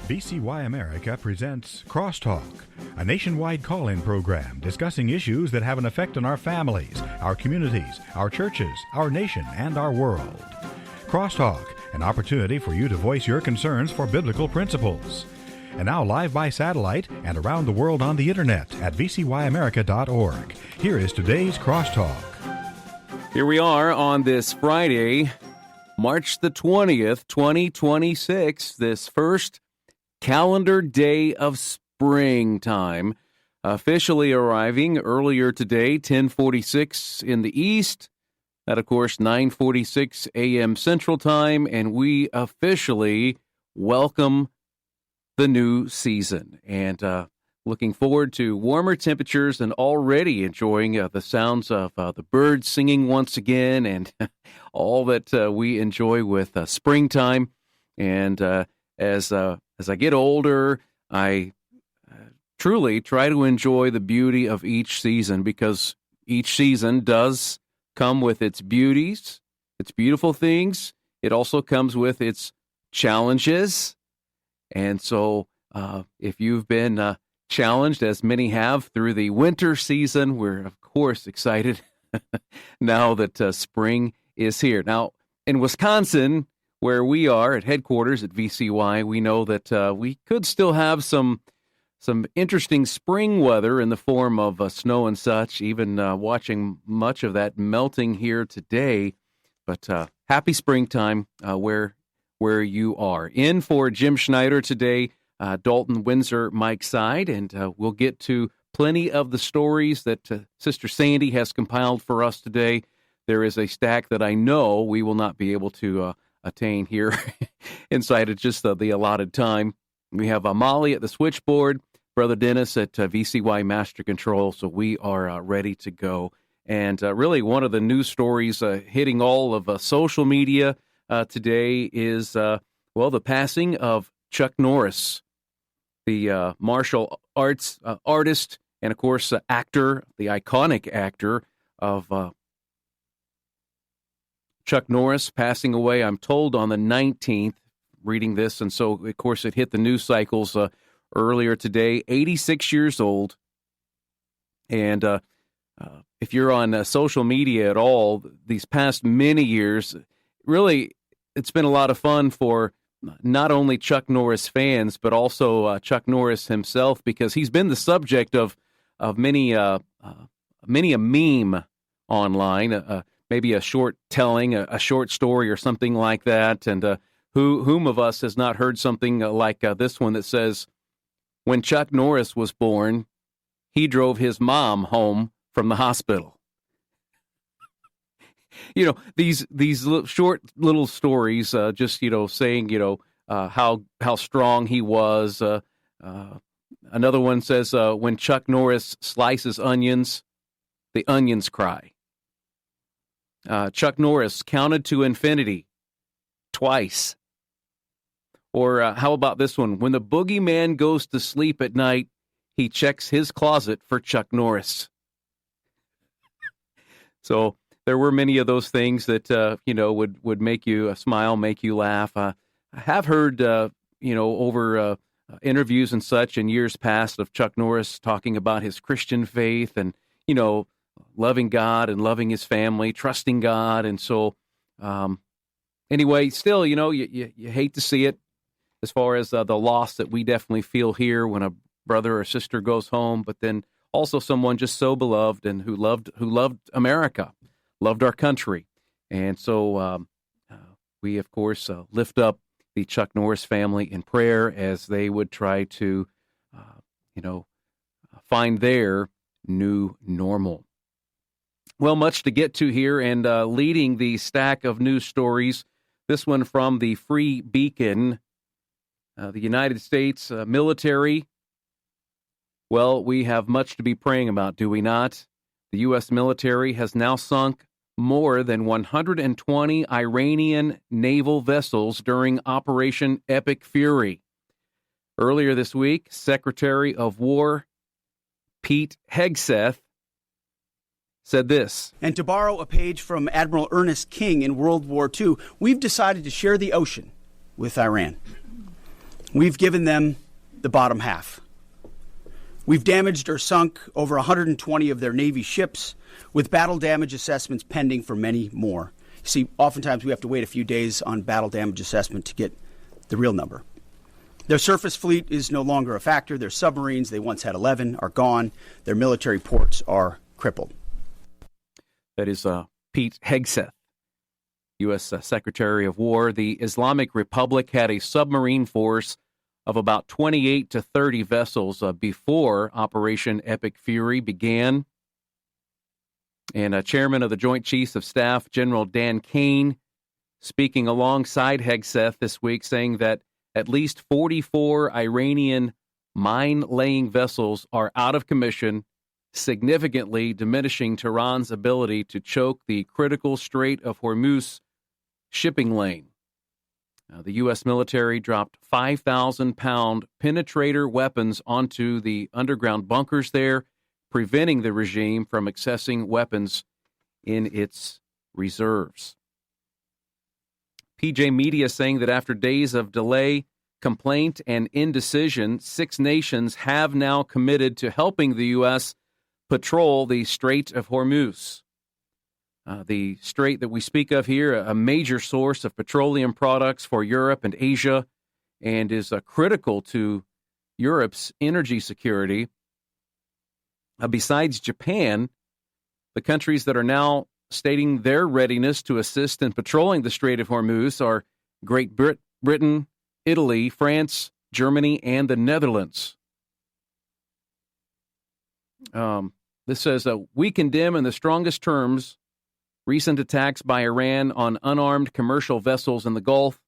VCY America presents Crosstalk, a nationwide call-in program discussing issues that have an effect on our families, our communities, our churches, our nation, and our world. Crosstalk, an opportunity for you to voice your concerns for biblical principles. And now live by satellite and around the world on the internet at vcyamerica.org. Here is today's Crosstalk. Here we are on this Friday, March the 20th, 2026, this first calendar day of springtime, officially arriving earlier today, 10:46 in the east, at, of course, 9:46 a.m. Central Time, and we officially welcome the new season. And looking forward to warmer temperatures and already enjoying the sounds of the birds singing once again and all that we enjoy with springtime. And as I get older, I truly try to enjoy the beauty of each season, because each season does come with its beauties, its beautiful things. It also comes with its challenges. And so if you've been challenged, as many have, through the winter season, we're, of course, excited now that spring is here. Now, in Wisconsin, where we are at headquarters at VCY, we know that we could still have some interesting spring weather in the form of snow and such, even watching much of that melting here today. But happy springtime where you are. In for Jim Schneider today, Dalton Windsor, Mike Side, and we'll get to plenty of the stories that Sister Sandy has compiled for us today. There is a stack that I know we will not be able to attain here inside of just the allotted time. We have Molly at the switchboard, Brother Dennis at VCY Master Control, so we are ready to go. And really one of the news stories hitting all of social media today is, the passing of Chuck Norris, the martial arts artist and, of course, actor, the iconic actor of Chuck Norris, passing away, I'm told, on the 19th, reading this. And so, of course, it hit the news cycles earlier today, 86 years old. And if you're on social media at all, these past many years, really, it's been a lot of fun for not only Chuck Norris fans, but also Chuck Norris himself, because he's been the subject of many a meme online, maybe a short telling, a short story or something like that. And whom of us has not heard something like this one that says, when Chuck Norris was born, he drove his mom home from the hospital. These short little stories, just, saying, how strong he was. Another one says, when Chuck Norris slices onions, the onions cry. Chuck Norris counted to infinity twice. Or how about this one? When the boogeyman goes to sleep at night, he checks his closet for Chuck Norris. So there were many of those things that, would make you smile, make you laugh. I have heard, over interviews and such in years past of Chuck Norris talking about his Christian faith and, loving God and loving his family, trusting God. And so, anyway, still, you hate to see it as far as the loss that we definitely feel here when a brother or sister goes home, but then also someone just so beloved and who loved America, loved our country. And so we, of course, lift up the Chuck Norris family in prayer as they would try to, find their new normal. Well, much to get to here, and leading the stack of news stories, this one from the Free Beacon, the United States military. Well, we have much to be praying about, do we not? The U.S. military has now sunk more than 120 Iranian naval vessels during Operation Epic Fury. Earlier this week, Secretary of War Pete Hegseth said this. And to borrow a page from Admiral Ernest King in World War II, we've decided to share the ocean with Iran. We've given them the bottom half. We've damaged or sunk over 120 of their Navy ships, with battle damage assessments pending for many more. You see, oftentimes we have to wait a few days on battle damage assessment to get the real number. Their surface fleet is no longer a factor. Their submarines, they once had 11, are gone. Their military ports are crippled. That is Pete Hegseth, U.S. Secretary of War. The Islamic Republic had a submarine force of about 28 to 30 vessels before Operation Epic Fury began. And Chairman of the Joint Chiefs of Staff, General Dan Kane, speaking alongside Hegseth this week, saying that at least 44 Iranian mine-laying vessels are out of commission, significantly diminishing Tehran's ability to choke the critical Strait of Hormuz shipping lane. The U.S. military dropped 5,000-pound penetrator weapons onto the underground bunkers there, preventing the regime from accessing weapons in its reserves. PJ Media saying that after days of delay, complaint, and indecision, 6 nations have now committed to helping the U.S. patrol the Strait of Hormuz. The strait that we speak of here, a major source of petroleum products for Europe and Asia, and is critical to Europe's energy security. Besides Japan, the countries that are now stating their readiness to assist in patrolling the Strait of Hormuz are Great Britain, Italy, France, Germany, and the Netherlands. This says, we condemn in the strongest terms recent attacks by Iran on unarmed commercial vessels in the Gulf,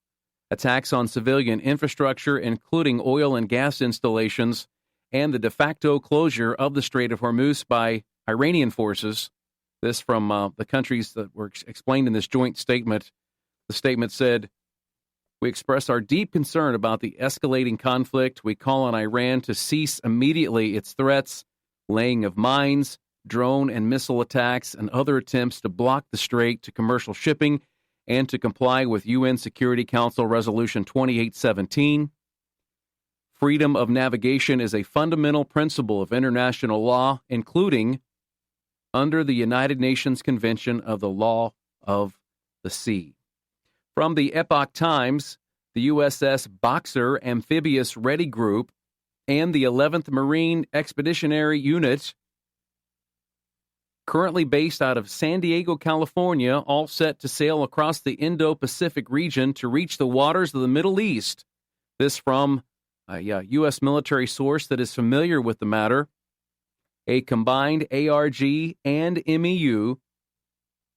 attacks on civilian infrastructure, including oil and gas installations, and the de facto closure of the Strait of Hormuz by Iranian forces. This from the countries that were explained in this joint statement. The statement said, we express our deep concern about the escalating conflict. We call on Iran to cease immediately its threats, laying of mines, drone and missile attacks, and other attempts to block the strait to commercial shipping and to comply with UN Security Council Resolution 2817. Freedom of navigation is a fundamental principle of international law, including under the United Nations Convention of the Law of the Sea. From the Epoch Times, the USS Boxer Amphibious Ready Group and the 11th Marine Expeditionary Unit, currently based out of San Diego, California, all set to sail across the Indo-Pacific region to reach the waters of the Middle East. This from a U.S. military source that is familiar with the matter. A combined ARG and MEU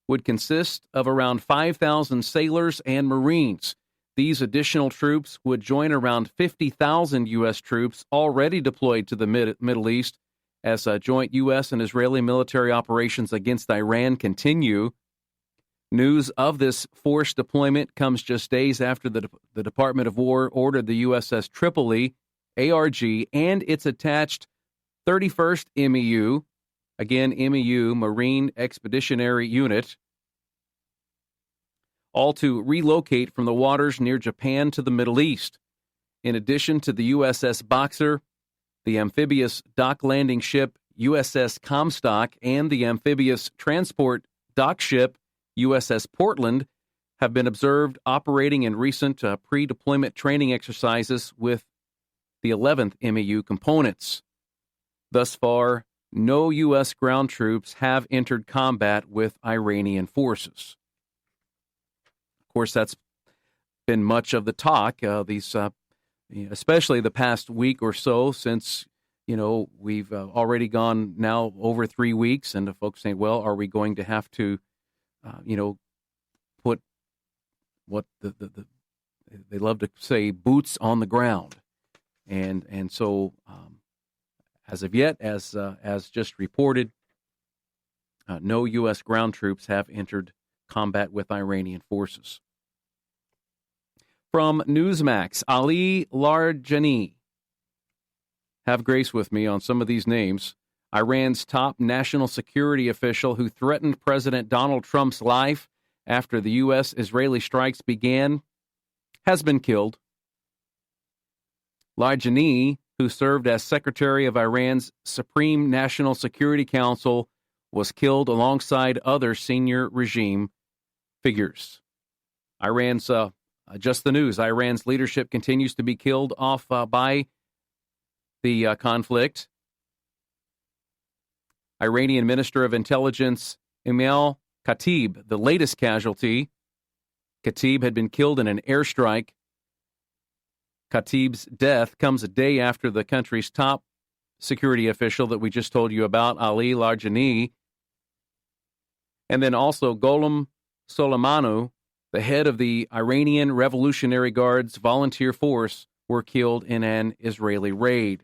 would consist of around 5,000 sailors and Marines. These additional troops would join around 50,000 U.S. troops already deployed to the Middle East as joint U.S. and Israeli military operations against Iran continue. News of this force deployment comes just days after the Department of War ordered the USS Tripoli, ARG, and its attached 31st MEU, again MEU, Marine Expeditionary Unit, all to relocate from the waters near Japan to the Middle East. In addition to the USS Boxer, the amphibious dock landing ship USS Comstock and the amphibious transport dock ship USS Portland have been observed operating in recent pre-deployment training exercises with the 11th MEU components. Thus far, no U.S. ground troops have entered combat with Iranian forces. Of course, that's been much of the talk, especially the past week or so, since, we've already gone now over 3 weeks, and the folks saying, well, are we going to have to, put what they love to say, boots on the ground. And so, as of yet, as just reported, no U.S. ground troops have entered combat with Iranian forces. From Newsmax, Ali Larjani. Have grace with me on some of these names. Iran's top national security official who threatened President Donald Trump's life after the U.S.-Israeli strikes began has been killed. Larijani, who served as Secretary of Iran's Supreme National Security Council, was killed alongside other senior regime figures. Iran's, just the news, Iran's leadership continues to be killed off by the conflict. Iranian Minister of Intelligence Emil Khatib, the latest casualty. Khatib had been killed in an airstrike. Khatib's death comes a day after the country's top security official that we just told you about, Ali Larijani, and then also Gholam Soleimani, the head of the Iranian Revolutionary Guard's volunteer force, were killed in an Israeli raid.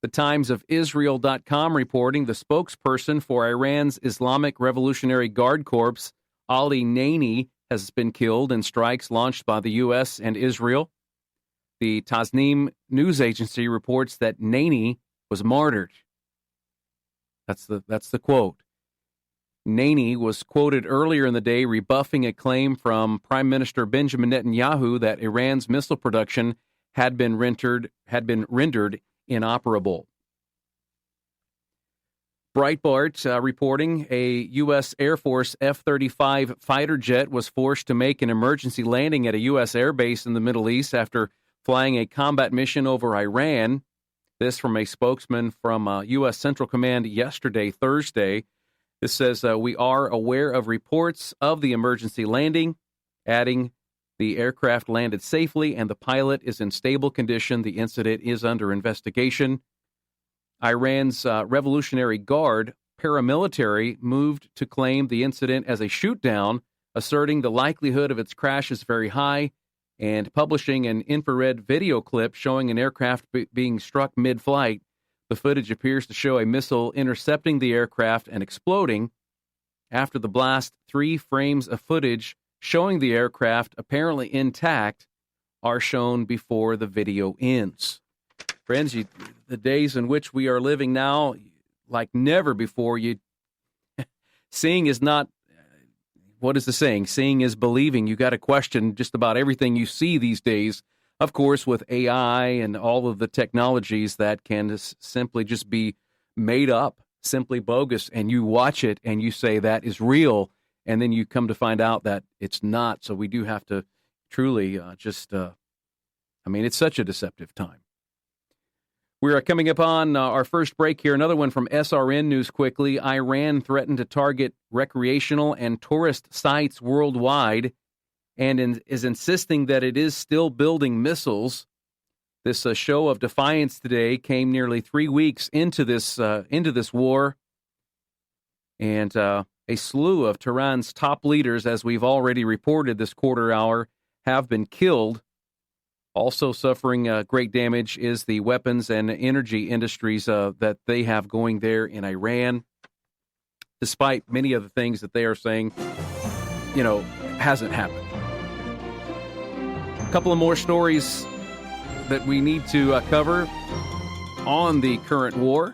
The Times of Israel.com reporting the spokesperson for Iran's Islamic Revolutionary Guard Corps, Ali Naini, has been killed in strikes launched by the U.S. and Israel. The Tasnim news agency reports that Naini was martyred. That's the quote. Naini was quoted earlier in the day rebuffing a claim from Prime Minister Benjamin Netanyahu that Iran's missile production had been rendered inoperable. Breitbart reporting a U.S. Air Force F-35 fighter jet was forced to make an emergency landing at a U.S. airbase in the Middle East after flying a combat mission over Iran. This from a spokesman from U.S. Central Command yesterday, Thursday. This says, we are aware of reports of the emergency landing, adding the aircraft landed safely and the pilot is in stable condition. The incident is under investigation. Iran's Revolutionary Guard paramilitary moved to claim the incident as a shootdown, asserting the likelihood of its crash is very high, and publishing an infrared video clip showing an aircraft being struck mid-flight. The footage appears to show a missile intercepting the aircraft and exploding. After the blast, 3 frames of footage showing the aircraft apparently intact are shown before the video ends. Friends, the days in which we are living now, like never before, seeing is not, what is the saying? Seeing is believing. You got to question just about everything you see these days. Of course, with AI and all of the technologies that can simply just be made up, simply bogus, and you watch it and you say that is real, and then you come to find out that it's not. So we do have to truly it's such a deceptive time. We are coming upon our first break here. Another one from SRN News quickly. Iran threatened to target recreational and tourist sites worldwide and is insisting that it is still building missiles. This show of defiance today came nearly 3 weeks into this war, and a slew of Tehran's top leaders, as we've already reported this quarter hour, have been killed. Also suffering great damage is the weapons and energy industries that they have going there in Iran, despite many of the things that they are saying, hasn't happened. A couple of more stories that we need to cover on the current war,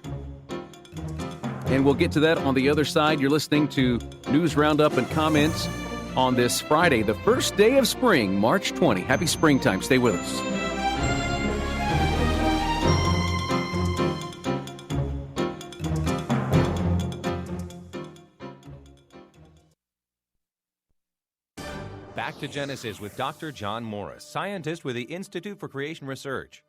and we'll get to that on the other side. You're listening to News Roundup and Comments on this Friday, the first day of spring, March 20. Happy springtime. Stay with us. Back to Genesis with Dr. John Morris, scientist with the Institute for Creation Research.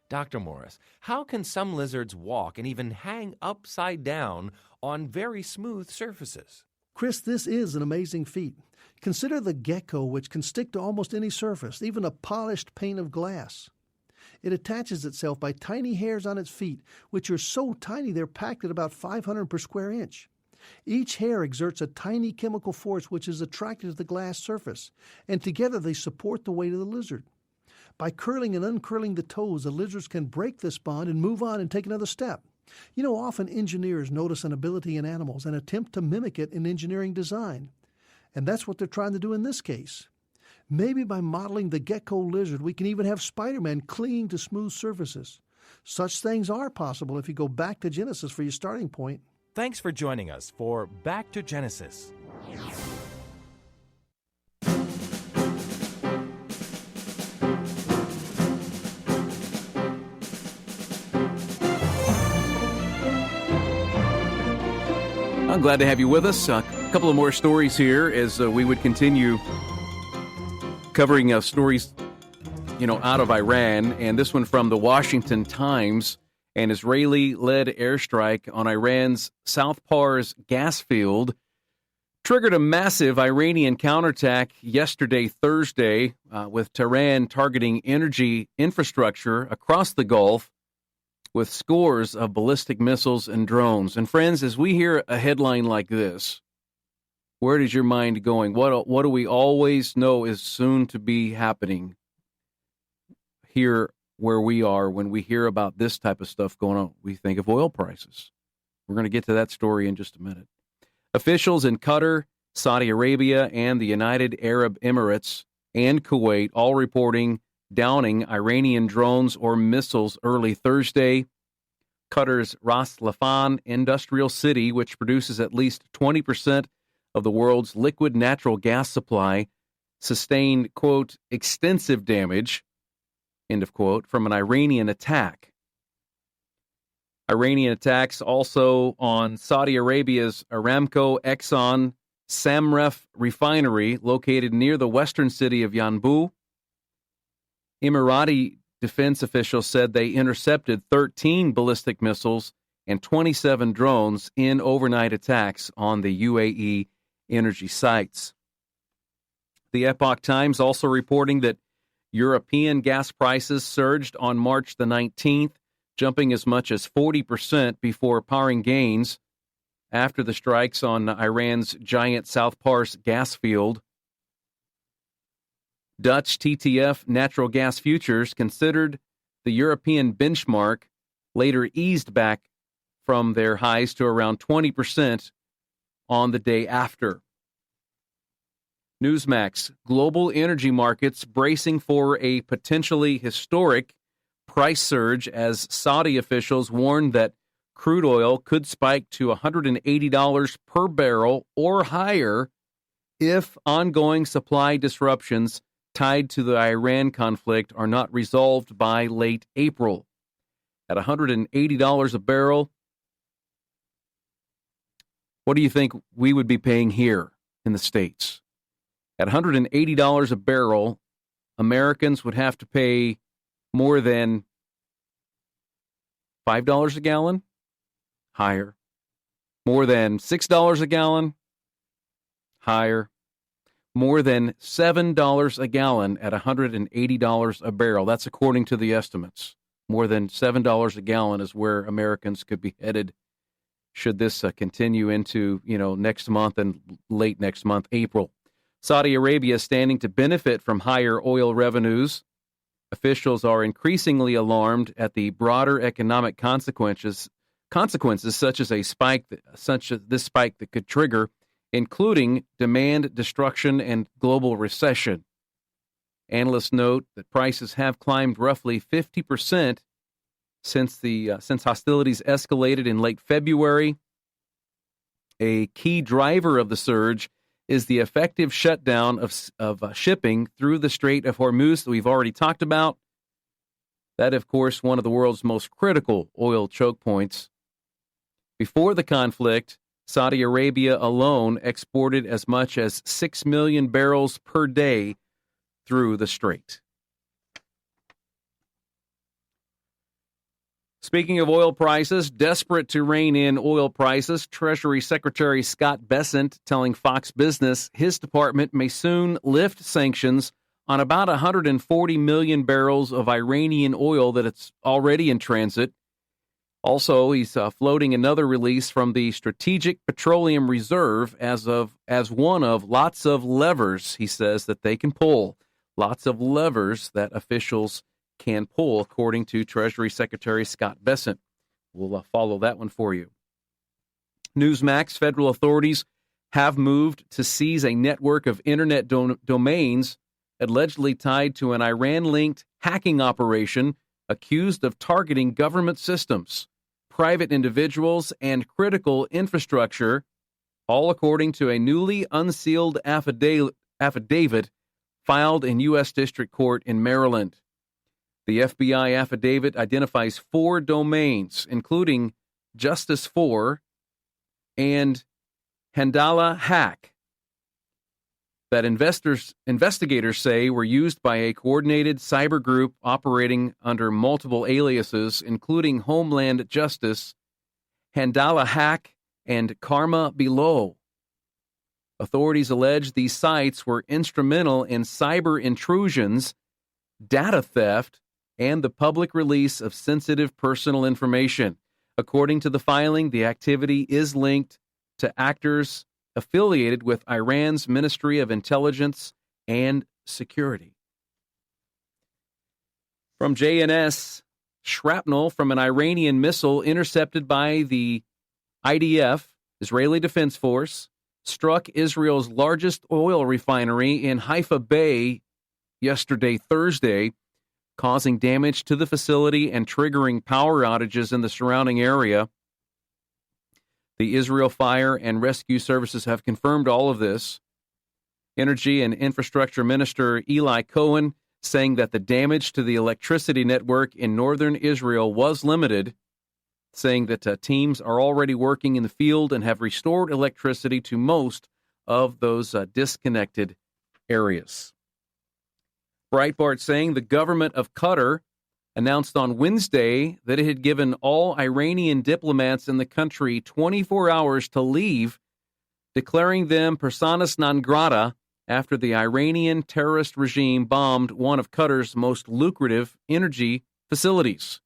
Dr. Morris, how can some lizards walk and even hang upside down on very smooth surfaces? Chris, this is an amazing feat. Consider the gecko, which can stick to almost any surface, even a polished pane of glass. It attaches itself by tiny hairs on its feet, which are so tiny they're packed at about 500 per square inch. Each hair exerts a tiny chemical force which is attracted to the glass surface, and together they support the weight of the lizard. By curling and uncurling the toes, the lizards can break this bond and move on and take another step. Often engineers notice an ability in animals and attempt to mimic it in engineering design. And that's what they're trying to do in this case. Maybe by modeling the gecko lizard, we can even have Spider-Man clinging to smooth surfaces. Such things are possible if you go back to Genesis for your starting point. Thanks for joining us for Back to Genesis. Well, glad to have you with us. A couple of more stories here as we would continue covering stories, out of Iran. And this one from the Washington Times. An Israeli-led airstrike on Iran's South Pars gas field triggered a massive Iranian counterattack yesterday, Thursday, with Tehran targeting energy infrastructure across the Gulf with scores of ballistic missiles and drones. And friends, as we hear a headline like this, where is your mind going? What do we always know is soon to be happening here where we are when we hear about this type of stuff going on? We think of oil prices. We're going to get to that story in just a minute. Officials in Qatar, Saudi Arabia, and the United Arab Emirates and Kuwait all reporting downing Iranian drones or missiles early Thursday. Qatar's Ras Laffan industrial city, which produces at least 20% of the world's liquid natural gas supply, sustained, quote, extensive damage, end of quote, from an Iranian attack. Iranian attacks also on Saudi Arabia's Aramco Exxon Samref refinery located near the western city of Yanbu. Emirati defense officials said they intercepted 13 ballistic missiles and 27 drones in overnight attacks on the UAE energy sites. The Epoch Times also reporting that European gas prices surged on March the 19th, jumping as much as 40% before powering gains after the strikes on Iran's giant South Pars gas field. Dutch TTF natural gas futures, considered the European benchmark, later eased back from their highs to around 20% on the day after. Newsmax, global energy markets bracing for a potentially historic price surge as Saudi officials warned that crude oil could spike to $180 per barrel or higher if ongoing supply disruptions tied to the Iran conflict are not resolved by late April. At $180 a barrel, what do you think we would be paying here in the States? At $180 a barrel, Americans would have to pay more than $5 a gallon? Higher. More than $6 a gallon? Higher. More than $7 a gallon at $180 a barrel. That's according to the estimates. More than $7 a gallon is where Americans could be headed should this continue into, next month and late next month, April. Saudi Arabia standing to benefit from higher oil revenues. Officials are increasingly alarmed at the broader economic consequences such as this spike that could trigger, including demand destruction and global recession. Analysts note that prices have climbed roughly 50% since hostilities escalated in late February. A key driver of the surge is the effective shutdown of shipping through the Strait of Hormuz that we've already talked about. That, of course, one of the world's most critical oil choke points. Before the conflict, Saudi Arabia alone exported as much as 6 million barrels per day through the Strait. Speaking of oil prices, desperate to rein in oil prices, Treasury Secretary Scott Bessent telling Fox Business his department may soon lift sanctions on about 140 million barrels of Iranian oil that it's already in transit. Also, he's floating another release from the Strategic Petroleum Reserve as one of lots of levers, he says, that they can pull. Lots of levers that officials can pull, according to Treasury Secretary Scott Bessent. We'll follow that one for you. Newsmax, federal authorities have moved to seize a network of internet domains allegedly tied to an Iran-linked hacking operation accused of targeting government systems, private individuals, and critical infrastructure, all according to a newly unsealed affidavit filed in U.S. District Court in Maryland. The FBI affidavit identifies 4 domains, including Justice 4 and Handala hack that investigators say were used by a coordinated cyber group operating under multiple aliases, including Homeland Justice, Handala Hack, and Karma Below. Authorities allege these sites were instrumental in cyber intrusions, data theft, and the public release of sensitive personal information. According to the filing, the activity is linked to actors affiliated with Iran's Ministry of Intelligence and Security. From JNS, shrapnel from an Iranian missile intercepted by the IDF, Israeli Defense Force, struck Israel's largest oil refinery in Haifa Bay yesterday, Thursday, causing damage to the facility and triggering power outages in the surrounding area. The Israel Fire and Rescue Services have confirmed all of this. Energy and Infrastructure Minister Eli Cohen saying that the damage to the electricity network in northern Israel was limited, saying that teams are already working in the field and have restored electricity to most of those disconnected areas. Breitbart saying the government of Qatar announced on Wednesday that it had given all Iranian diplomats in the country 24 hours to leave, declaring them personas non grata after the Iranian terrorist regime bombed one of Qatar's most lucrative energy facilities.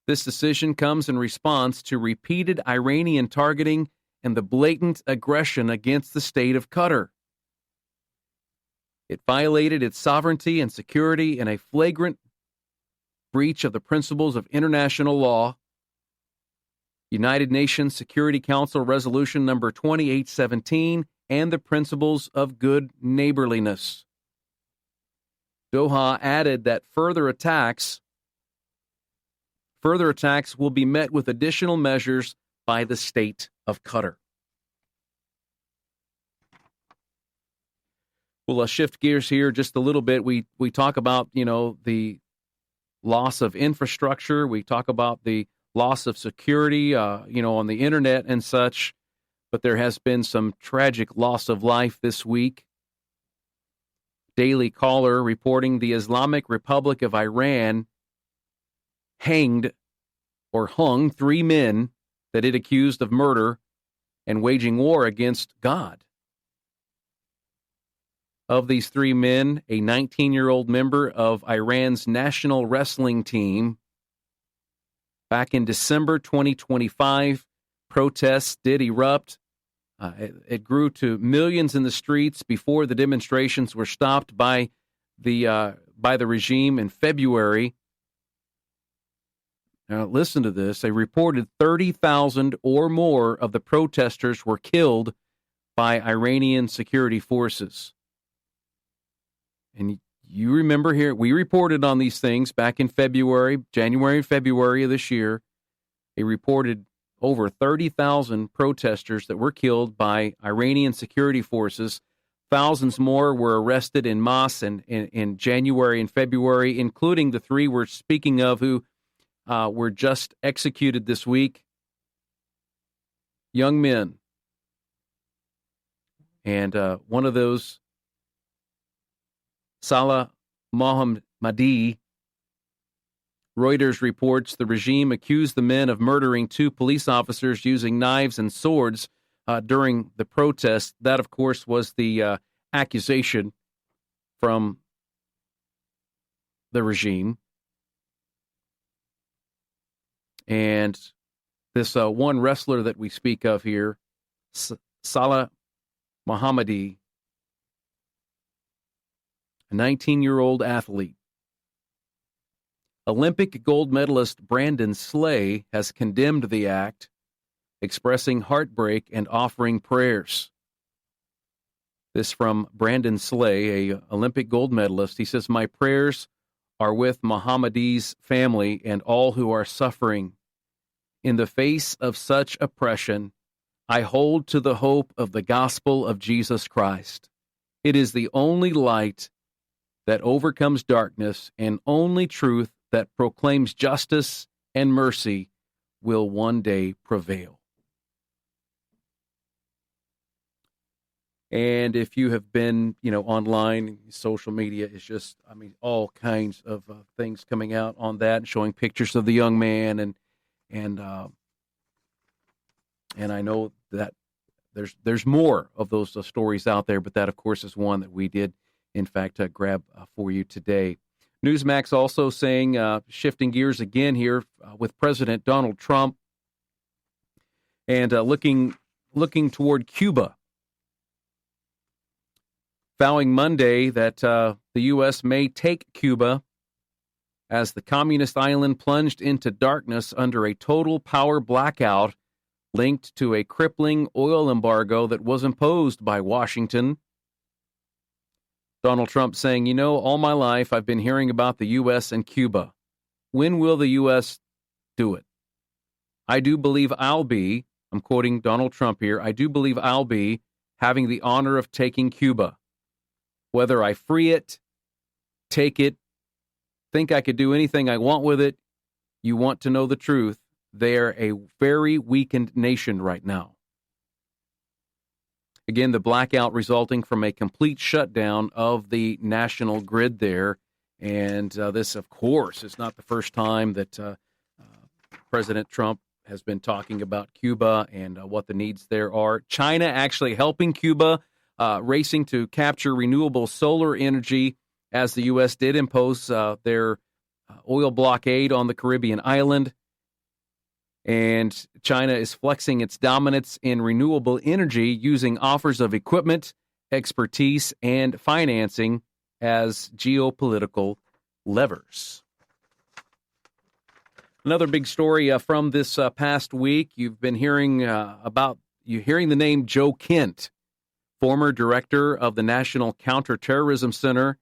This decision comes in response to repeated Iranian targeting and the blatant aggression against the state of Qatar. It violated its sovereignty and security in a flagrant breach of the principles of international law. United Nations Security Council Resolution number 2817 and the principles of good neighborliness. Doha added that further attacks will be met with additional measures by the state of Qatar. We'll shift gears here just a little bit. We talk about, the loss of infrastructure. We talk about the loss of security, on the internet and such. But there has been some tragic loss of life this week. Daily Caller reporting the Islamic Republic of Iran hung 3 men that it accused of murder and waging war against God. Of these 3 men, a 19-year-old member of Iran's national wrestling team. Back in December 2025, protests did erupt. It grew to millions in the streets before the demonstrations were stopped by the regime in February. Now, listen to this. They reported 30,000 or more of the protesters were killed by Iranian security forces. And you remember here, we reported on these things back in January and February of this year. They reported over 30,000 protesters that were killed by Iranian security forces. Thousands more were arrested en masse in January and February, including the 3 we're speaking of who were just executed this week. Young men. And one of those, Salah Mohammadi, Reuters reports the regime accused the men of murdering 2 police officers using knives and swords during the protest. That, of course, was the accusation from the regime. And this one wrestler that we speak of here, Salah Mohammadi, a 19-year-old athlete. Olympic gold medalist Brandon Slay has condemned the act, expressing heartbreak and offering prayers. This from Brandon Slay, a Olympic gold medalist. He says, "My prayers are with Mohammadi's family and all who are suffering. In the face of such oppression, I hold to the hope of the gospel of Jesus Christ. It is the only light that overcomes darkness, and only truth that proclaims justice and mercy will one day prevail." And if you have been, online, social media is just, all kinds of things coming out on that, showing pictures of the young man, and I know that there's more of those stories out there, but that, of course, is one that we did, in fact, grab for you today. Newsmax also saying, shifting gears again here with President Donald Trump, and looking toward Cuba. Vowing Monday that the U.S. may take Cuba as the communist island plunged into darkness under a total power blackout linked to a crippling oil embargo that was imposed by Washington. Donald Trump saying, all my life I've been hearing about the U.S. and Cuba. When will the U.S. do it? I do believe I'll be, I'm quoting Donald Trump here, I do believe I'll be having the honor of taking Cuba. Whether I free it, take it, think I could do anything I want with it, you want to know the truth, they're a very weakened nation right now. Again, the blackout resulting from a complete shutdown of the national grid there. And this, of course, is not the first time that President Trump has been talking about Cuba and what the needs there are. China actually helping Cuba, racing to capture renewable solar energy as the U.S. did impose their oil blockade on the Caribbean island. And China is flexing its dominance in renewable energy using offers of equipment, expertise, and financing as geopolitical levers. Another big story from this past week, you've been hearing the name Joe Kent, former director of the National Counterterrorism Center.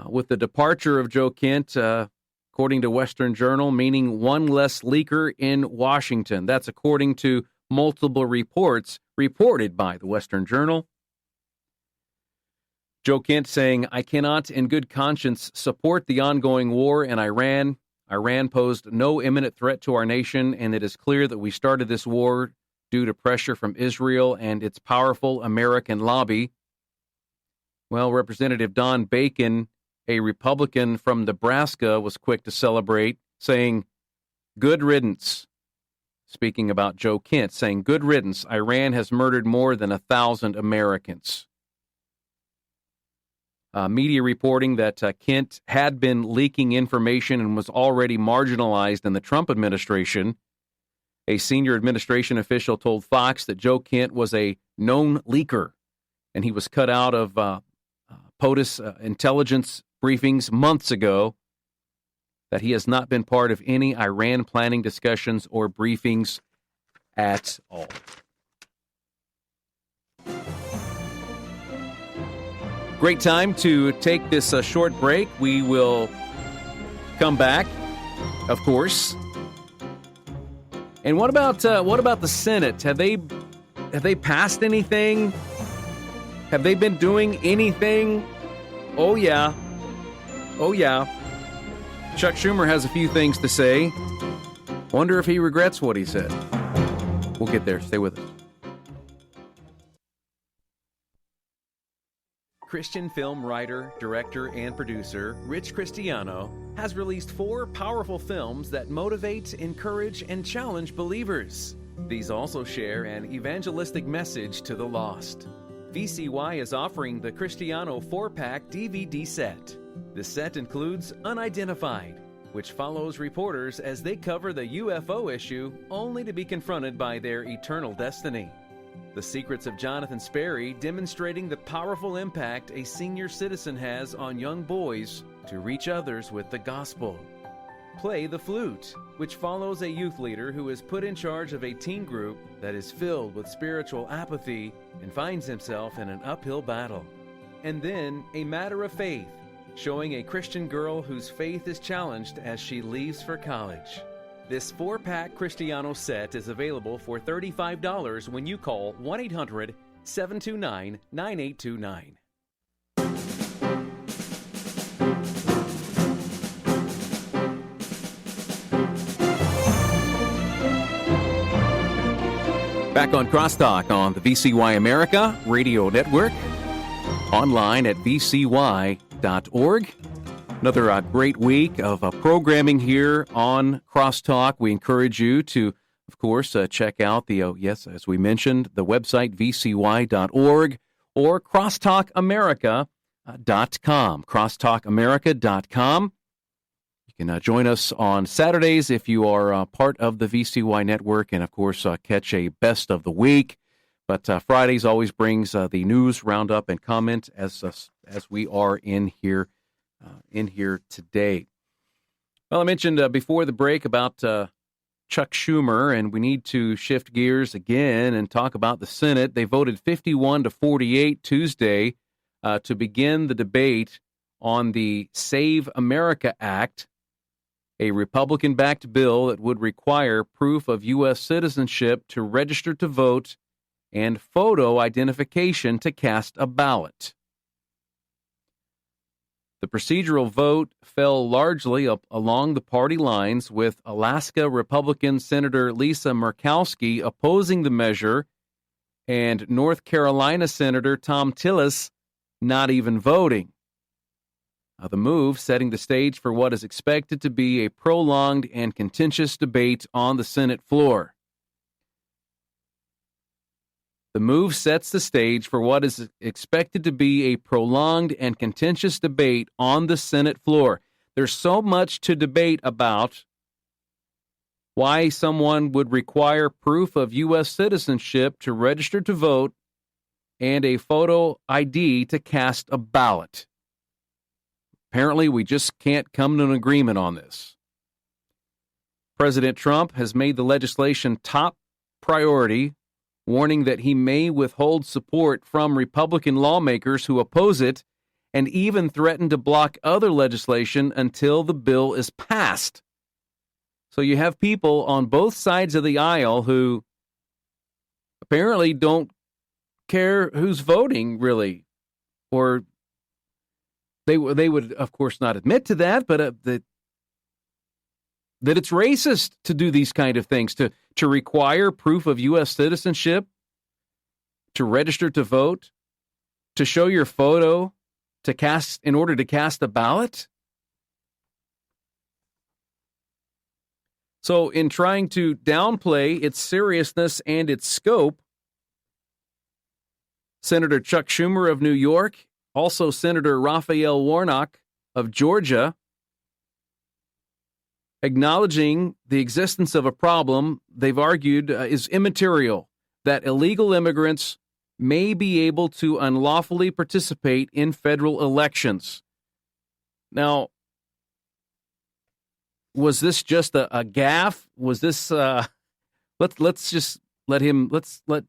With the departure of Joe Kent, according to Western Journal, meaning one less leaker in Washington. That's according to multiple reports reported by the Western Journal. Joe Kent saying, I cannot in good conscience support the ongoing war in Iran. Iran posed no imminent threat to our nation, and it is clear that we started this war due to pressure from Israel and its powerful American lobby. Well, Representative Don Bacon, a Republican from Nebraska, was quick to celebrate, saying, good riddance. Speaking about Joe Kent, saying, good riddance. Iran has murdered more than 1,000 Americans. Media reporting that Kent had been leaking information and was already marginalized in the Trump administration. A senior administration official told Fox that Joe Kent was a known leaker, and he was cut out of POTUS intelligence briefings months ago, that he has not been part of any Iran planning discussions or briefings at all. Great time to take this short break. We will come back, of course. And what about the Senate? Have they passed anything? Have they been doing anything? Oh yeah. Chuck Schumer has a few things to say. Wonder if he regrets what he said. We'll get there. Stay with us. Christian film writer, director, and producer Rich Cristiano has released 4 powerful films that motivate, encourage, and challenge believers. These also share an evangelistic message to the lost. VCY is offering the Cristiano 4-pack DVD set. The set includes Unidentified, which follows reporters as they cover the UFO issue only to be confronted by their eternal destiny. The Secrets of Jonathan Sperry, demonstrating the powerful impact a senior citizen has on young boys to reach others with the gospel. Play the Flute, which follows a youth leader who is put in charge of a teen group that is filled with spiritual apathy and finds himself in an uphill battle. And then A Matter of Faith, showing a Christian girl whose faith is challenged as she leaves for college. This 4-pack Cristiano set is available for $35 when you call 1-800-729-9829. Back on Crosstalk on the VCY America Radio Network, online at vcy.org. Another great week of programming here on Crosstalk. We encourage you to, of course, check out the, as we mentioned, the website vcy.org or crosstalkamerica.com, crosstalkamerica.com. You can join us on Saturdays if you are part of the VCY network, and of course catch a best of the week. But Fridays always brings the news roundup and comment as we are in here today. Well, I mentioned before the break about Chuck Schumer, and we need to shift gears again and talk about the Senate. They voted 51-48 Tuesday to begin the debate on the Save America Act, a Republican-backed bill that would require proof of U.S. citizenship to register to vote and photo identification to cast a ballot. The procedural vote fell largely along the party lines, with Alaska Republican Senator Lisa Murkowski opposing the measure and North Carolina Senator Tom Tillis not even voting. The move setting the stage for what is expected to be a prolonged and contentious debate on the Senate floor. The move sets the stage for what is expected to be a prolonged and contentious debate on the Senate floor. There's so much to debate about: why someone would require proof of U.S. citizenship to register to vote and a photo ID to cast a ballot. Apparently, we just can't come to an agreement on this. President Trump has made the legislation top priority, warning that he may withhold support from Republican lawmakers who oppose it, and even threaten to block other legislation until the bill is passed. So you have people on both sides of the aisle who apparently don't care who's voting, really, or they would, of course, not admit to that, but that it's racist to do these kind of things, to require proof of U.S. citizenship, to register to vote, to show your photo to cast in order to cast a ballot. So in trying to downplay its seriousness and its scope, Senator Chuck Schumer of New York, also Senator Raphael Warnock of Georgia, acknowledging the existence of a problem they've argued is immaterial, that illegal immigrants may be able to unlawfully participate in federal elections. Now, was this just a gaffe? Was this let's let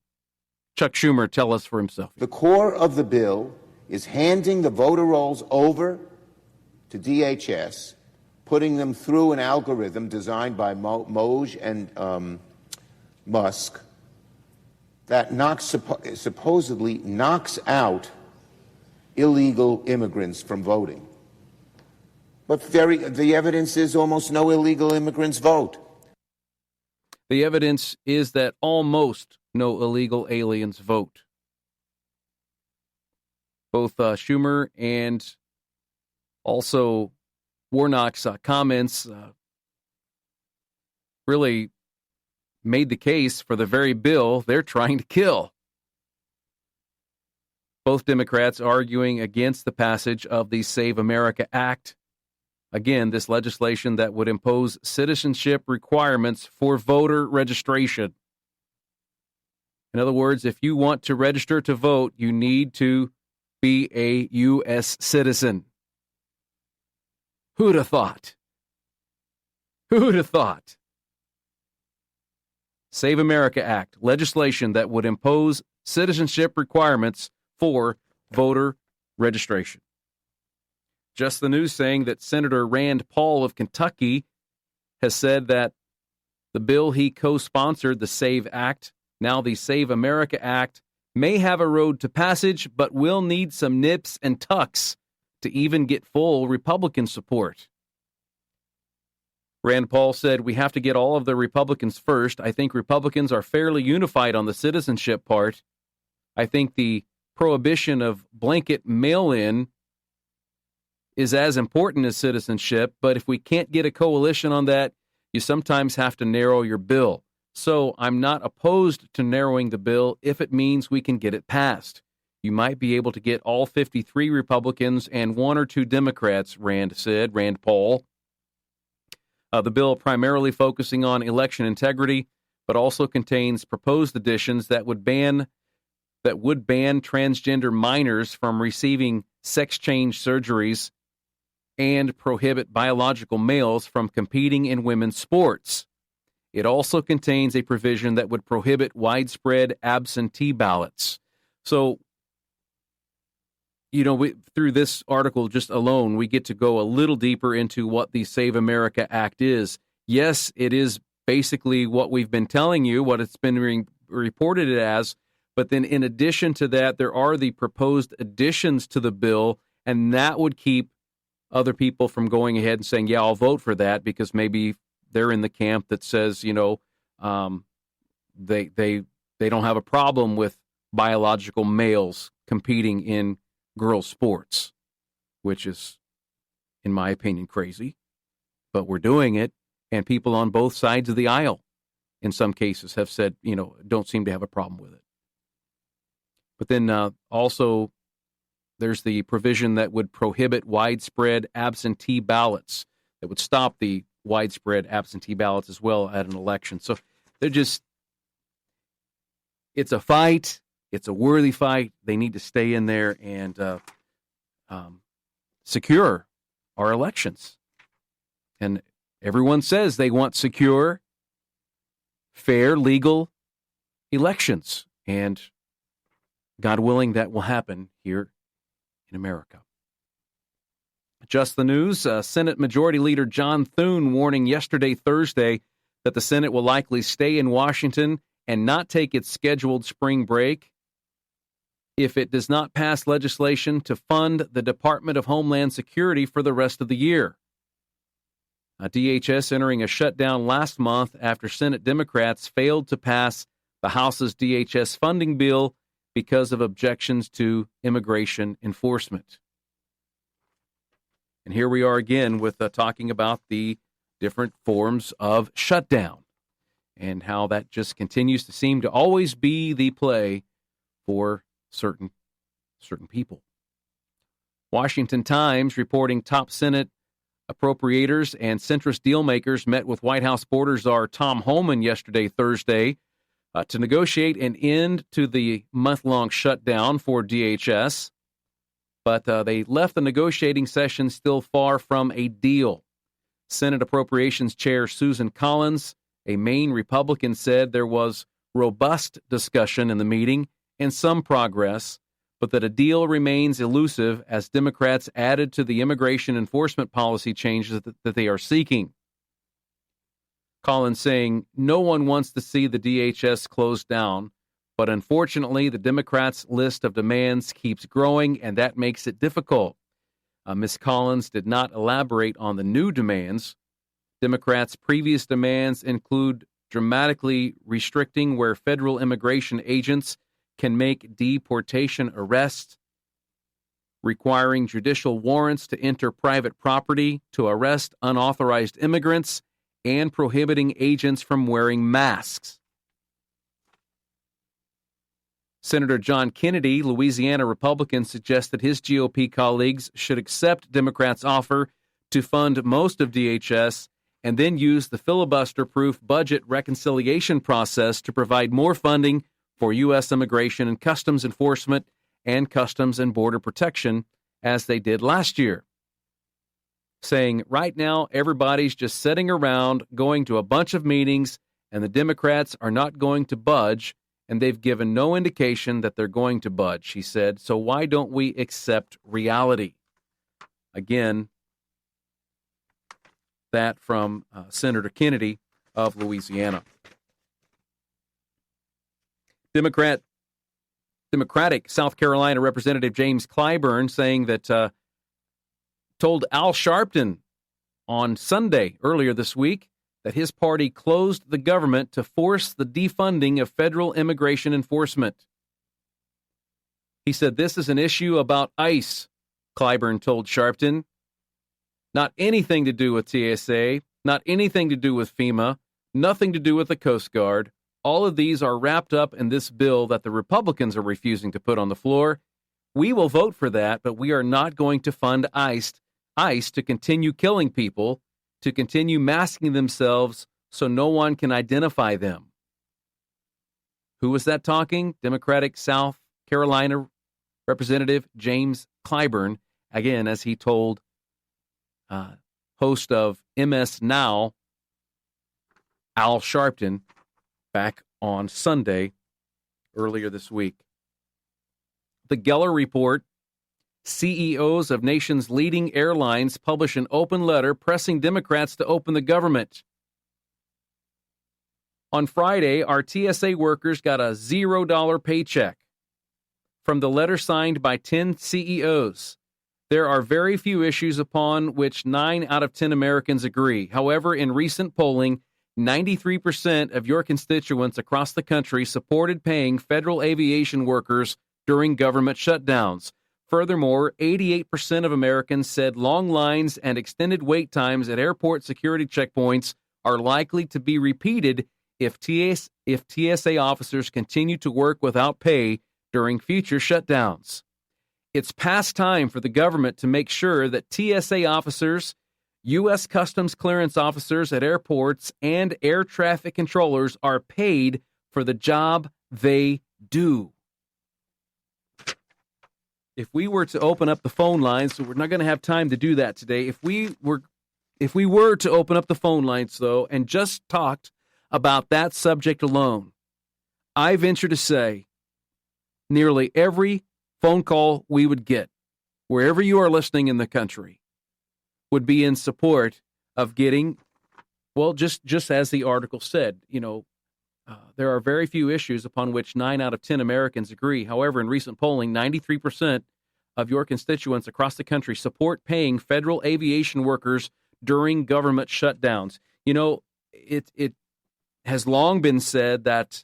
Chuck Schumer tell us for himself. The core of the bill is handing the voter rolls over to DHS, putting them through an algorithm designed by Moj and Musk that supposedly knocks out illegal immigrants from voting. But the evidence is almost no illegal immigrants vote. The evidence is that almost no illegal aliens vote. Both Schumer and also Warnock's comments really made the case for the very bill they're trying to kill. Both Democrats arguing against the passage of the Save America Act. Again, this legislation that would impose citizenship requirements for voter registration. In other words, if you want to register to vote, you need to be a U.S. citizen. Who'd have thought? Who'd have thought? Save America Act, legislation that would impose citizenship requirements for voter registration. Just the news saying that Senator Rand Paul of Kentucky has said that the bill he co-sponsored, the SAVE Act, now the Save America Act, may have a road to passage, but will need some nips and tucks to even get full Republican support. Rand Paul said, "We have to get all of the Republicans first. I think Republicans are fairly unified on the citizenship part. I think the prohibition of blanket mail-in is as important as citizenship, but if we can't get a coalition on that, you sometimes have to narrow your bill. So I'm not opposed to narrowing the bill if it means we can get it passed. You might be able to get all 53 Republicans and 1 or 2 Democrats," Rand said, Rand Paul. The bill primarily focusing on election integrity, but also contains proposed additions that would ban transgender minors from receiving sex change surgeries and prohibit biological males from competing in women's sports. It also contains a provision that would prohibit widespread absentee ballots. So, through this article just alone, we get to go a little deeper into what the Save America Act is. Yes, it is basically what we've been telling you, what it's been reported as, but then in addition to that, there are the proposed additions to the bill, and that would keep other people from going ahead and saying, yeah, I'll vote for that, because maybe they're in the camp that says, they don't have a problem with biological males competing in girls' sports, which is, in my opinion, crazy. But we're doing it, and people on both sides of the aisle, in some cases, have said, don't seem to have a problem with it. But then also, there's the provision that would prohibit widespread absentee ballots, that would stop the widespread absentee ballots as well at an election. So it's a fight. It's a worthy fight. They need to stay in there and secure our elections. And everyone says they want secure, fair, legal elections. And God willing, that will happen here in America. Just the news. Senate Majority Leader John Thune warning yesterday, Thursday, that the Senate will likely stay in Washington and not take its scheduled spring break if it does not pass legislation to fund the Department of Homeland Security for the rest of the year. DHS entering a shutdown last month after Senate Democrats failed to pass the House's DHS funding bill because of objections to immigration enforcement. And here we are again with talking about the different forms of shutdown and how that just continues to seem to always be the play for certain people. Washington Times reporting top Senate appropriators and centrist dealmakers met with White House border czar Tom Homan yesterday, Thursday, to negotiate an end to the month-long shutdown for DHS. But they left the negotiating session still far from a deal. Senate Appropriations Chair Susan Collins, a Maine Republican, said there was robust discussion in the meeting and some progress, but that a deal remains elusive as Democrats added to the immigration enforcement policy changes that they are seeking. Collins saying, no one wants to see the DHS closed down, but unfortunately the Democrats' list of demands keeps growing, and that makes it difficult. Ms. Collins did not elaborate on the new demands. Democrats' previous demands include dramatically restricting where federal immigration agents can make deportation arrests, requiring judicial warrants to enter private property to arrest unauthorized immigrants, and prohibiting agents from wearing masks. Senator John Kennedy, Louisiana Republican, suggested his GOP colleagues should accept Democrats' offer to fund most of DHS and then use the filibuster-proof budget reconciliation process to provide more funding for U.S. immigration and customs enforcement and customs and border protection, as they did last year. Saying, right now, everybody's just sitting around, going to a bunch of meetings, and the Democrats are not going to budge, and they've given no indication that they're going to budge, he said. So why don't we accept reality? Again, that from Senator Kennedy of Louisiana. Democratic South Carolina Representative James Clyburn saying that told Al Sharpton on Sunday, earlier this week, that his party closed the government to force the defunding of federal immigration enforcement. He said this is an issue about ICE, Clyburn told Sharpton. Not anything to do with TSA, not anything to do with FEMA, nothing to do with the Coast Guard. All of these are wrapped up in this bill that the Republicans are refusing to put on the floor. We will vote for that, but we are not going to fund ICE to continue killing people, to continue masking themselves so no one can identify them. Who was that talking? Democratic South Carolina Representative James Clyburn, again, as he told host of MS Now, Al Sharpton, back on Sunday, earlier this week. The Geller Report, CEOs of nation's leading airlines publish an open letter pressing Democrats to open the government. On Friday, our TSA workers got a $0 paycheck from the letter signed by 10 CEOs. There are very few issues upon which 9 out of 10 Americans agree. However, in recent polling, 93% of your constituents across the country supported paying federal aviation workers during government shutdowns. Furthermore, 88% of Americans said long lines and extended wait times at airport security checkpoints are likely to be repeated if TSA officers continue to work without pay during future shutdowns. It's past time for the government to make sure that TSA officers, U.S. Customs clearance officers at airports, and air traffic controllers are paid for the job they do. If we were to open up the phone lines, so we're not going to have time to do that today. If we were to open up the phone lines, though, and just talked about that subject alone, I venture to say nearly every phone call we would get, wherever you are listening in the country, would be in support of getting, well, just as the article said, there are very few issues upon which 9 out of 10 Americans agree. However, in recent polling, 93% of your constituents across the country support paying federal aviation workers during government shutdowns. It has long been said that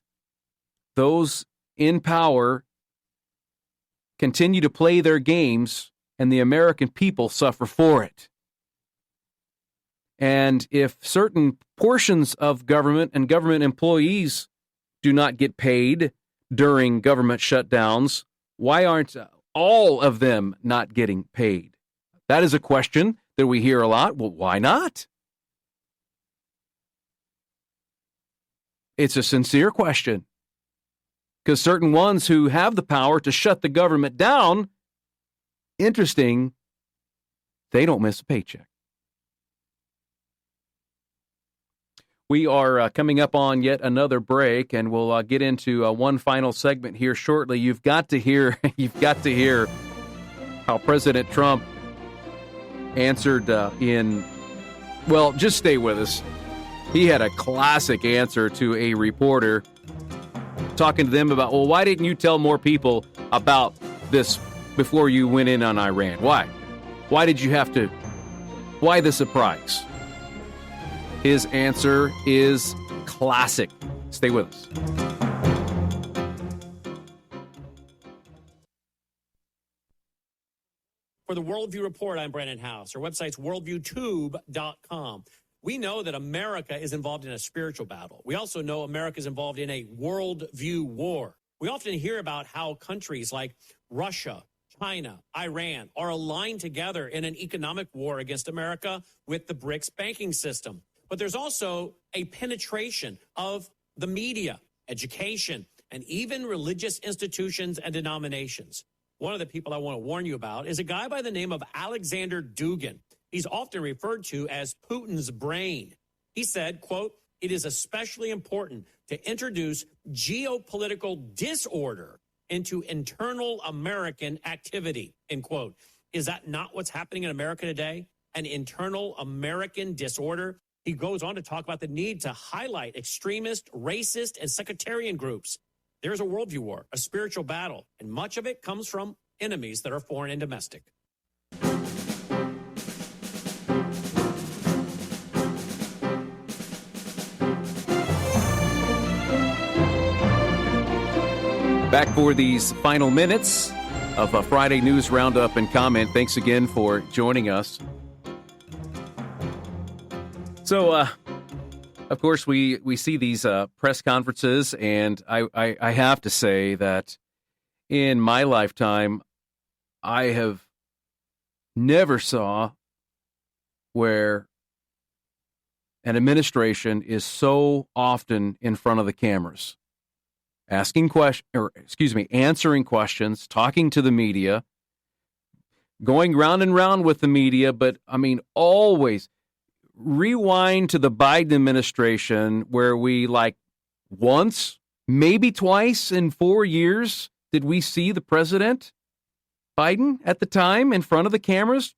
those in power continue to play their games, and the American people suffer for it. And if certain portions of government and government employees do not get paid during government shutdowns, why aren't all of them not getting paid? That is a question that we hear a lot. Well, why not? It's a sincere question. Because certain ones who have the power to shut the government down, interesting, they don't miss a paycheck. We are coming up on yet another break, and we'll get into one final segment here shortly. You've got to hear how President Trump answered just stay with us. He had a classic answer to a reporter talking to them about, well, why didn't you tell more people about this before you went in on Iran? Why? Why did you have to? Why the surprise? His answer is classic. Stay with us. For the Worldview Report, I'm Brandon House. Our website's worldviewtube.com. We know that America is involved in a spiritual battle. We also know America is involved in a worldview war. We often hear about how countries like Russia, China, Iran are aligned together in an economic war against America with the BRICS banking system. But there's also a penetration of the media, education, and even religious institutions and denominations. One of the people I want to warn you about is a guy by the name of Alexander Dugin. He's often referred to as Putin's brain. He said, quote, "It is especially important to introduce geopolitical disorder into internal American activity," end quote. Is that not what's happening in America today? An internal American disorder? He goes on to talk about the need to highlight extremist, racist, and sectarian groups. There's a worldview war, a spiritual battle, and much of it comes from enemies that are foreign and domestic. Back for these final minutes of a Friday News Roundup and Comment. Thanks again for joining us. So, of course, we see these press conferences, and I have to say that in my lifetime, I have never saw where an administration is so often in front of the cameras, answering questions, talking to the media, going round and round with the media, but I mean, always rewind to the Biden administration where we once, maybe twice in 4 years, did we see the president, Biden, at the time in front of the cameras?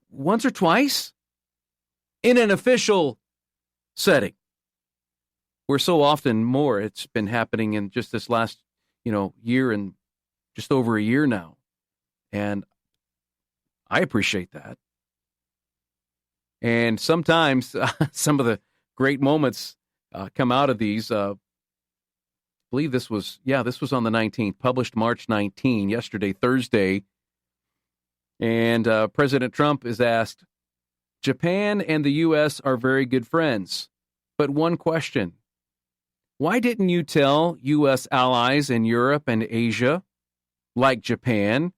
Once or twice in an official setting. Where so often more it's been happening in just this last, year and just over a year now. And I appreciate that. And sometimes some of the great moments come out of these. I believe this was on the 19th, published March 19, yesterday, Thursday. And President Trump is asked, Japan and the U.S. are very good friends. But one question. Why didn't you tell U.S. allies in Europe and Asia, like Japan,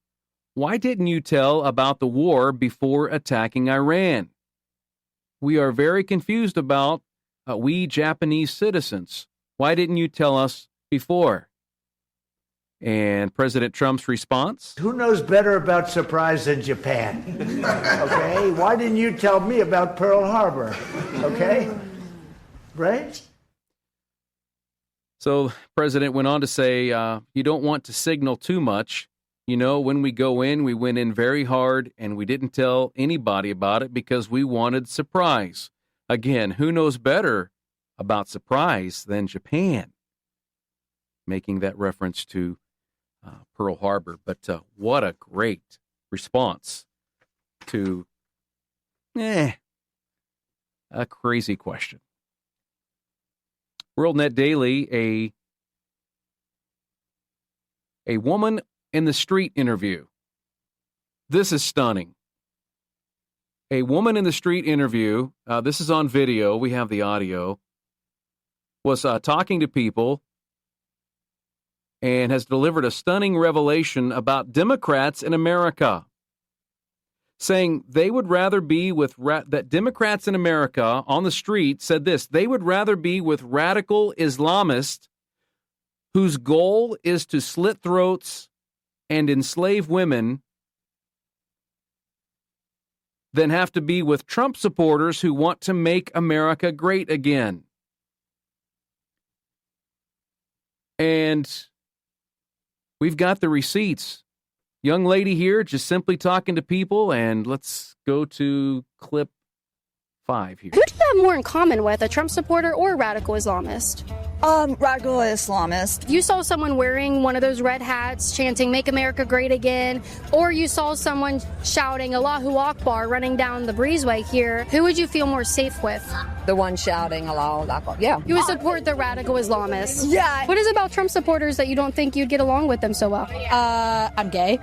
why didn't you tell about the war before attacking Iran? We are very confused about we Japanese citizens. Why didn't you tell us before? And President Trump's response? Who knows better about surprise than Japan? Okay? Why didn't you tell me about Pearl Harbor? Okay? Right? So the president went on to say, you don't want to signal too much. When we go in, we went in very hard, and we didn't tell anybody about it because we wanted surprise. Again, who knows better about surprise than Japan? Making that reference to Pearl Harbor. But what a great response to a crazy question. WorldNet Daily, a woman in the street interview. This is stunning. A woman in the street interview, this is on video, we have the audio, was talking to people and has delivered a stunning revelation about Democrats in America, saying they would rather be with, that Democrats in America on the street said this, they would rather be with radical Islamists whose goal is to slit throats and enslave women than have to be with Trump supporters who want to make America great again. And we've got the receipts. Young lady here just simply talking to people, and let's go to clip 5 here. Who do you have more in common with, a Trump supporter or a radical Islamist? Radical Islamist. You saw someone wearing one of those red hats chanting "Make America Great Again," or you saw someone shouting "Allahu Akbar" running down the breezeway here. Who would you feel more safe with? The one shouting Allahu Akbar. Yeah. You would support the radical Islamists. Yeah. What is it about Trump supporters that you don't think you'd get along with them so well? I'm gay.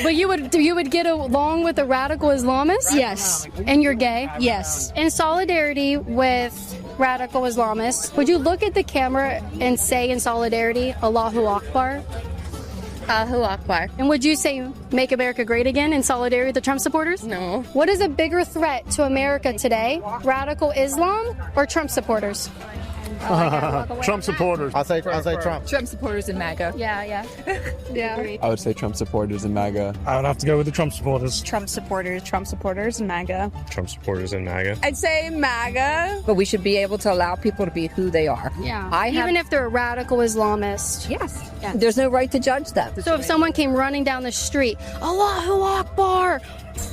But you would get along with a radical Islamist? Yes. And you're gay? Yes. In solidarity with radical Islamists, would you look at the camera and say in solidarity, Allahu Akbar? Allahu Akbar. And would you say, "Make America Great Again" in solidarity with the Trump supporters? No. What is a bigger threat to America today, radical Islam or Trump supporters? Trump supporters. I'll say Trump. Trump supporters and MAGA. Yeah. I would say Trump supporters and MAGA. I would have to go with the Trump supporters. Trump supporters and MAGA. Trump supporters and MAGA. I'd say MAGA. But we should be able to allow people to be who they are. Yeah. Even if they're a radical Islamist. Yes. Yeah. There's no right to judge them. So if someone came running down the street, Allahu Akbar,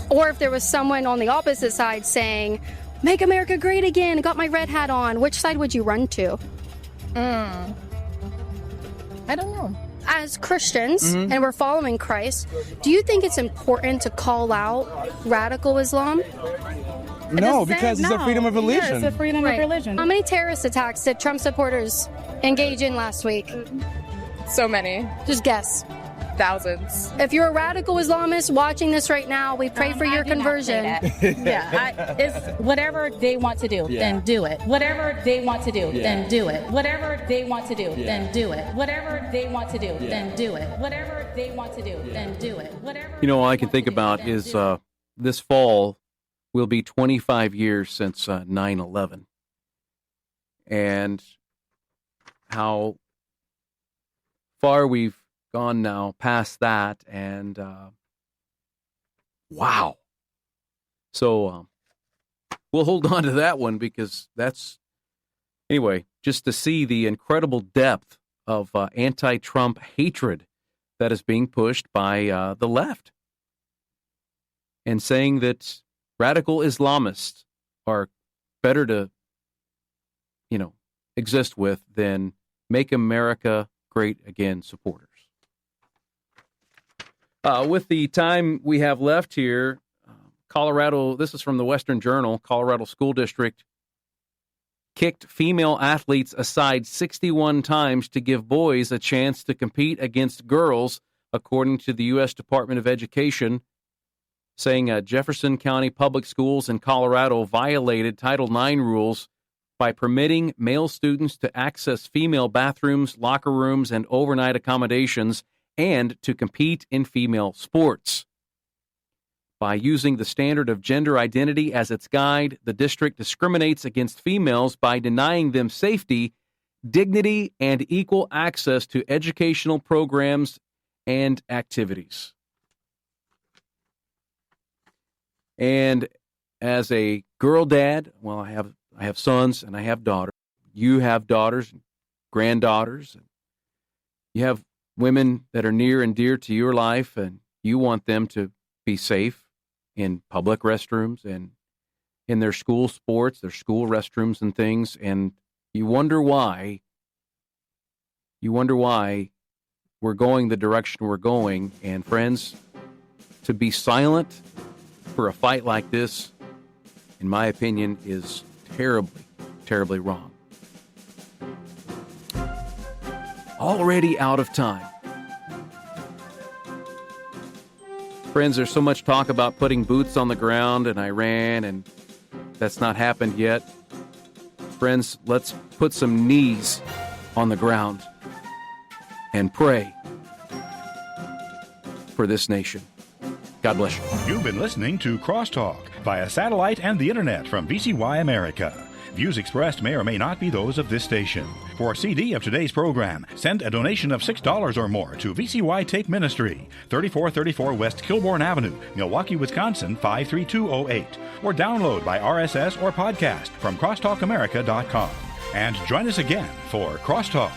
or if there was someone on the opposite side saying, "Make America Great Again," got my red hat on, which side would you run to? I don't know. As Christians, and we're following Christ, do you think it's important to call out radical Islam? No, because it's a freedom of religion. Yeah, it's a freedom of religion. How many terrorist attacks did Trump supporters engage in last week? So many. Just guess. Thousands. If you're a radical Islamist watching this right now, we pray for your conversion. It's whatever they want to do, then do it. Whatever they want to do, then do it. Whatever they want to do, then do it. Whatever they want to do, then do it. Whatever they want to do, then do it. Whatever. You know, all I can think about is this fall will be 25 years since 9/11, and how far we've gone now past that, and wow. So we'll hold on to that one, because that's, anyway, just to see the incredible depth of anti-Trump hatred that is being pushed by the left, and saying that radical Islamists are better to, exist with than Make America Great Again supporters. With the time we have left here, Colorado, this is from the Western Journal, Colorado School District kicked female athletes aside 61 times to give boys a chance to compete against girls, according to the U.S. Department of Education, saying Jefferson County Public Schools in Colorado violated Title IX rules by permitting male students to access female bathrooms, locker rooms, and overnight accommodations, and to compete in female sports. By using the standard of gender identity as its guide, the district discriminates against females by denying them safety, dignity, and equal access to educational programs and activities. And as a girl dad, well, I have sons and I have daughters. You have daughters, and granddaughters. You have women that are near and dear to your life, and you want them to be safe in public restrooms and in their school sports, their school restrooms and things, and you wonder why we're going the direction we're going. And friends, to be silent for a fight like this, in my opinion, is terribly, terribly wrong. Already out of time. Friends, there's so much talk about putting boots on the ground in Iran, and that's not happened yet. Friends, let's put some knees on the ground and pray for this nation. God bless you. You've been listening to Crosstalk via satellite and the internet from VCY America. Views expressed may or may not be those of this station. For a CD of today's program, send a donation of $6 or more to VCY Tape Ministry, 3434 West Kilbourne Avenue, Milwaukee, Wisconsin, 53208. Or download by RSS or podcast from crosstalkamerica.com. And join us again for Crosstalk.